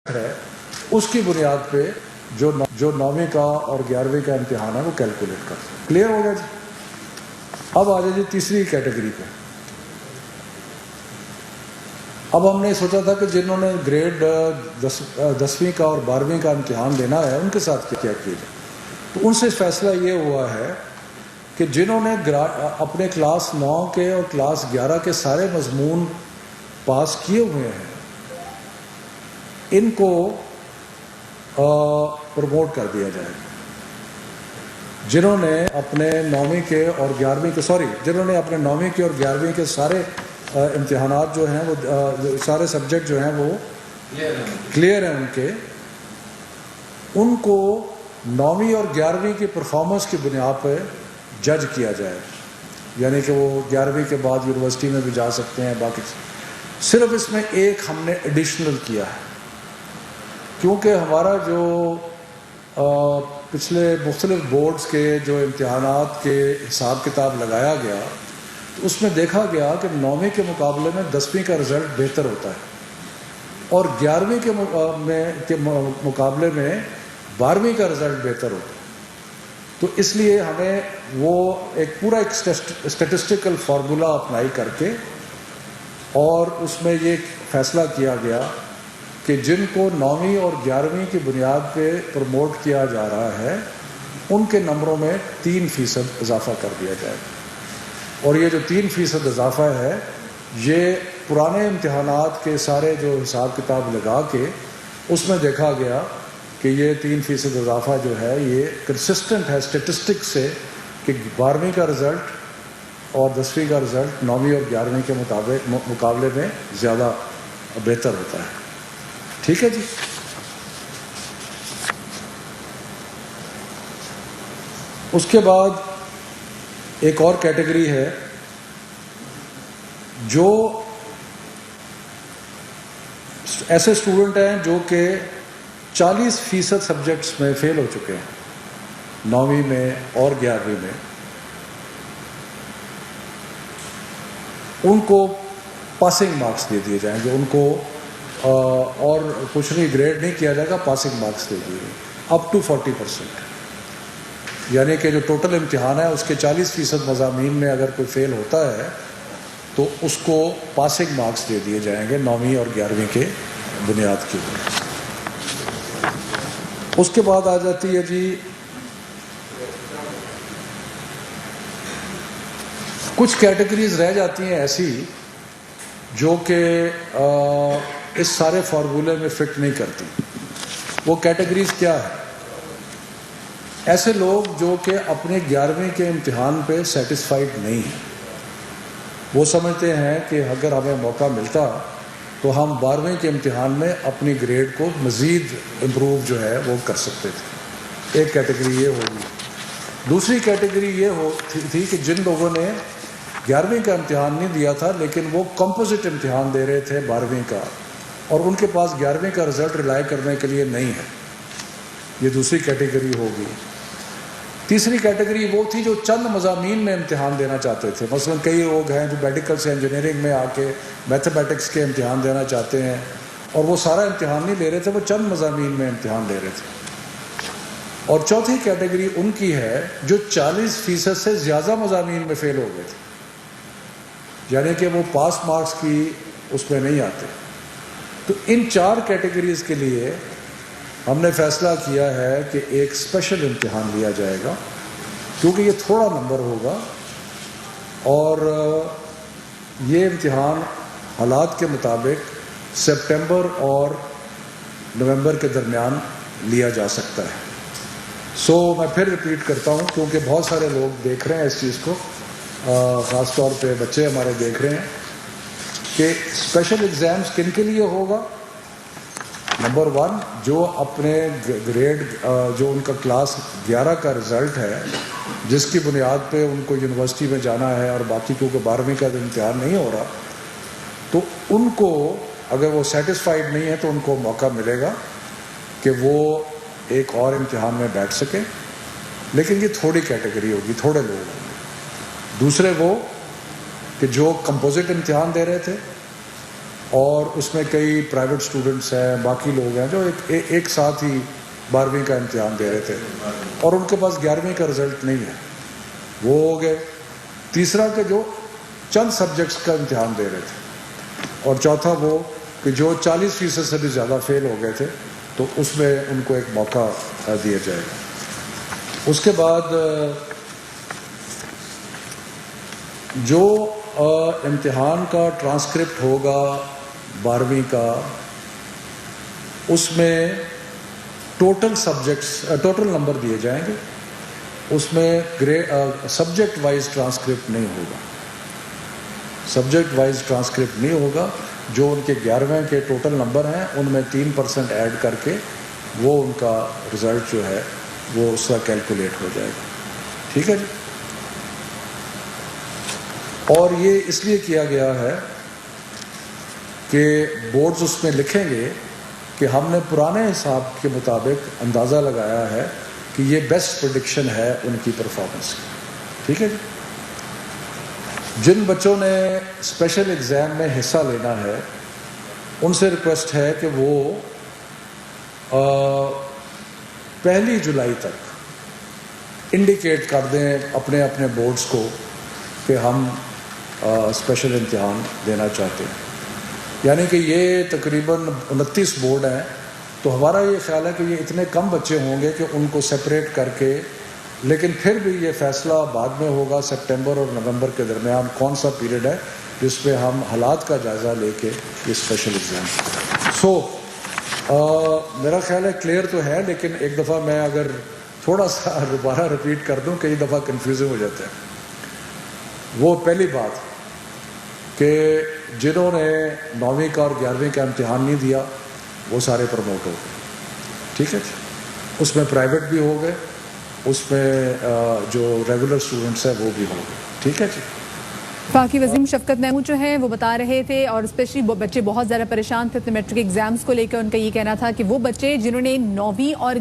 ہے اس کی بنیاد پہ جو 9ویں کا اور 11ویں کا امتحان ہے وہ کیلکولیٹ کر سکتے. کلیئر ہو گیا جی. اب آ جائے جی تیسری کیٹیگری پہ. اب ہم نے سوچا تھا کہ جنہوں نے گریڈ 10ویں کا اور 12ویں کا امتحان دینا ہے ان کے ساتھ کیا کیا جائے. تو ان سے فیصلہ یہ ہوا ہے کہ جنہوں نے اپنے کلاس 9 کے اور کلاس 11 کے سارے مضمون پاس کیے ہوئے ہیں ان کو پروموٹ کر دیا جائے. جنہوں نے اپنے 9ویں کے اور 11ویں کے جنہوں نے اپنے 9ویں کے اور 11ویں کے سارے امتحانات جو ہیں وہ سارے سبجیکٹ جو ہیں وہ کلیئر ہیں ان کو 9ویں اور 11ویں کی پرفارمنس کی بنیاد پہ جج کیا جائے. یعنی کہ وہ 11ویں کے بعد یونیورسٹی میں بھی جا سکتے ہیں. باقی صرف اس میں ایک ہم نے ایڈیشنل کیا ہے کیونکہ ہمارا جو پچھلے مختلف بورڈز کے جو امتحانات کے حساب کتاب لگایا گیا تو اس میں دیکھا گیا کہ 9ویں کے مقابلے میں 10ویں کا رزلٹ بہتر ہوتا ہے اور 11ویں کے مقابلے میں 12ویں کا رزلٹ بہتر ہوتا ہے. تو اس لیے ہمیں وہ ایک پورا اسٹیٹسٹیکل فارمولا اپلائی کر کے اور اس میں یہ فیصلہ کیا گیا کہ جن کو 9ویں اور 11ویں کی بنیاد پہ پروموٹ کیا جا رہا ہے ان کے نمبروں میں 3% اضافہ کر دیا جائے. اور یہ جو 3% اضافہ ہے یہ پرانے امتحانات کے سارے جو حساب کتاب لگا کے اس میں دیکھا گیا کہ یہ 3% اضافہ جو ہے یہ کنسسٹنٹ ہے اسٹیٹسٹک سے کہ 12ویں کا رزلٹ اور 10ویں کا رزلٹ 9ویں اور 11ویں کے مقابلے میں زیادہ بہتر ہوتا ہے. ٹھیک ہے جی. اس کے بعد ایک اور کیٹیگری ہے جو ایسے اسٹوڈنٹ ہیں جو کہ 40% سبجیکٹس میں فیل ہو چکے ہیں 9ویں میں اور 11ویں میں. ان کو پاسنگ مارکس دے دیے جائیں گے. ان کو اور کچھ نہیں گریڈ نہیں کیا جائے گا, پاسنگ مارکس دے دیے اپ ٹو 40%. یعنی کہ جو ٹوٹل امتحان ہے اس کے 40% مضامین میں اگر کوئی فیل ہوتا ہے تو اس کو پاسنگ مارکس دے دیے جائیں گے 9ویں اور 11ویں کے بنیاد کے اوپر. اس کے بعد آ جاتی ہے جی کچھ کیٹیگریز رہ جاتی ہیں ایسی جو کہ اس سارے فارمولے میں فٹ نہیں کرتی. وہ کیٹیگریز کیا ہے؟ ایسے لوگ جو کہ اپنے 11ویں کے امتحان پہ سیٹسفائیڈ نہیں ہیں. وہ سمجھتے ہیں کہ اگر ہمیں موقع ملتا تو ہم 12ویں کے امتحان میں اپنی گریڈ کو مزید امپروو جو ہے وہ کر سکتے تھے. ایک کیٹیگری یہ ہوگی. دوسری کیٹیگری یہ تھی کہ جن لوگوں نے 11ویں کا امتحان نہیں دیا تھا لیکن وہ کمپوزٹ امتحان دے رہے تھے 12ویں کا اور ان کے پاس 11ویں کا رزلٹ ریلائی کرنے کے لیے نہیں ہے. یہ دوسری کیٹیگری ہوگی. تیسری کیٹیگری وہ تھی جو چند مضامین میں امتحان دینا چاہتے تھے. مثلا کئی لوگ ہیں جو میڈیکل سے انجینئرنگ میں آ کے میتھمیٹکس کے امتحان دینا چاہتے ہیں اور وہ سارا امتحان نہیں لے رہے تھے, وہ چند مضامین میں امتحان لے رہے تھے. اور چوتھی کیٹیگری ان کی ہے جو 40% سے زیادہ مضامین میں فیل ہو گئے تھے. یعنی کہ وہ پاس مارکس کی اس میں نہیں آتے. تو ان 4 کیٹیگریز کے لیے ہم نے فیصلہ کیا ہے کہ ایک اسپیشل امتحان لیا جائے گا کیونکہ یہ تھوڑا نمبر ہوگا اور یہ امتحان حالات کے مطابق سپٹمبر اور نومبر کے درمیان لیا جا سکتا ہے. میں پھر ریپیٹ کرتا ہوں کیونکہ بہت سارے لوگ دیکھ رہے ہیں اس چیز کو, خاص طور پہ بچے ہمارے دیکھ رہے ہیں کہ اسپیشل ایگزامز کن کے لیے ہوگا. نمبر 1 جو اپنے گریڈ جو ان کا کلاس 11 کا رزلٹ ہے جس کی بنیاد پہ ان کو یونیورسٹی میں جانا ہے اور باقی کیونکہ 12ویں کا امتحان نہیں ہو رہا تو ان کو اگر وہ سیٹسفائیڈ نہیں ہے تو ان کو موقع ملے گا کہ وہ ایک اور امتحان میں بیٹھ سکیں. لیکن یہ تھوڑی کیٹیگری ہوگی, تھوڑے لوگ ہوں گے. دوسرے وہ کہ جو کمپوزٹ امتحان دے رہے تھے اور اس میں کئی پرائیویٹ اسٹوڈنٹس ہیں, باقی لوگ ہیں جو ایک ساتھ ہی 12ویں کا امتحان دے رہے تھے اور ان کے پاس 11ویں کا رزلٹ نہیں ہے, وہ ہو گئے. تیسرا کہ جو چند سبجیکٹس کا امتحان دے رہے تھے, اور چوتھا وہ کہ جو 40% سے بھی زیادہ فیل ہو گئے تھے, تو اس میں ان کو ایک موقع دیا جائے گا. اس کے بعد جو امتحان کا ٹرانسکرپٹ ہوگا 12ویں کا, اس میں ٹوٹل نمبر دیے جائیں گے. اس میں سبجیکٹ وائز ٹرانسکرپٹ نہیں ہوگا, سبجیکٹ وائز ٹرانسکرپٹ نہیں ہوگا. جو ان کے 11ویں کے ٹوٹل نمبر ہیں ان میں 3% ایڈ کر کے وہ ان کا رزلٹ جو ہے وہ اس کا کیلکولیٹ ہو جائے گا. ٹھیک ہے جی. اور یہ اس لیے کیا گیا ہے کہ بورڈز اس میں لکھیں گے کہ ہم نے پرانے حساب کے مطابق اندازہ لگایا ہے کہ یہ بیسٹ پریڈکشن ہے ان کی پرفارمنس کی. ٹھیک ہے جی. جن بچوں نے اسپیشل ایگزام میں حصہ لینا ہے ان سے ریکویسٹ ہے کہ وہ 1 جولائی تک انڈیکیٹ کر دیں اپنے اپنے بورڈز کو کہ ہم اسپیشل امتحان دینا چاہتے ہیں. یعنی کہ یہ تقریباً 29 بورڈ ہیں, تو ہمارا یہ خیال ہے کہ یہ اتنے کم بچے ہوں گے کہ ان کو سپریٹ کر کے, لیکن پھر بھی یہ فیصلہ بعد میں ہوگا سپٹمبر اور نومبر کے درمیان کون سا پیریڈ ہے جس پہ ہم حالات کا جائزہ لے کے یہ اسپیشل ایگزام. میرا خیال ہے کلیئر تو ہے, لیکن ایک دفعہ میں اگر تھوڑا سا دوبارہ رپیٹ کر دوں, کئی دفعہ کنفیوژن ہو جاتا ہے. وہ پہلی بات کہ جنہوں نے 9ویں کا اور 11ویں کا امتحان نہیں دیا وہ سارے پروموٹ ہو گئے. ٹھیک ہے جی. اس میں پرائیویٹ بھی ہو گئے, اس میں جو ریگولر اسٹوڈنٹس ہیں وہ بھی ہو گئے. ٹھیک ہے جی. وفاقی وزیر شفقت محمود جو ہیں وہ بتا رہے تھے, اور اسپیشلی بچے بہت زیادہ پریشان تھے اپنے میٹرک ایگزامز کو لے کر. ان کا یہ کہنا تھا کہ وہ بچے جنہوں نے 9ویں اور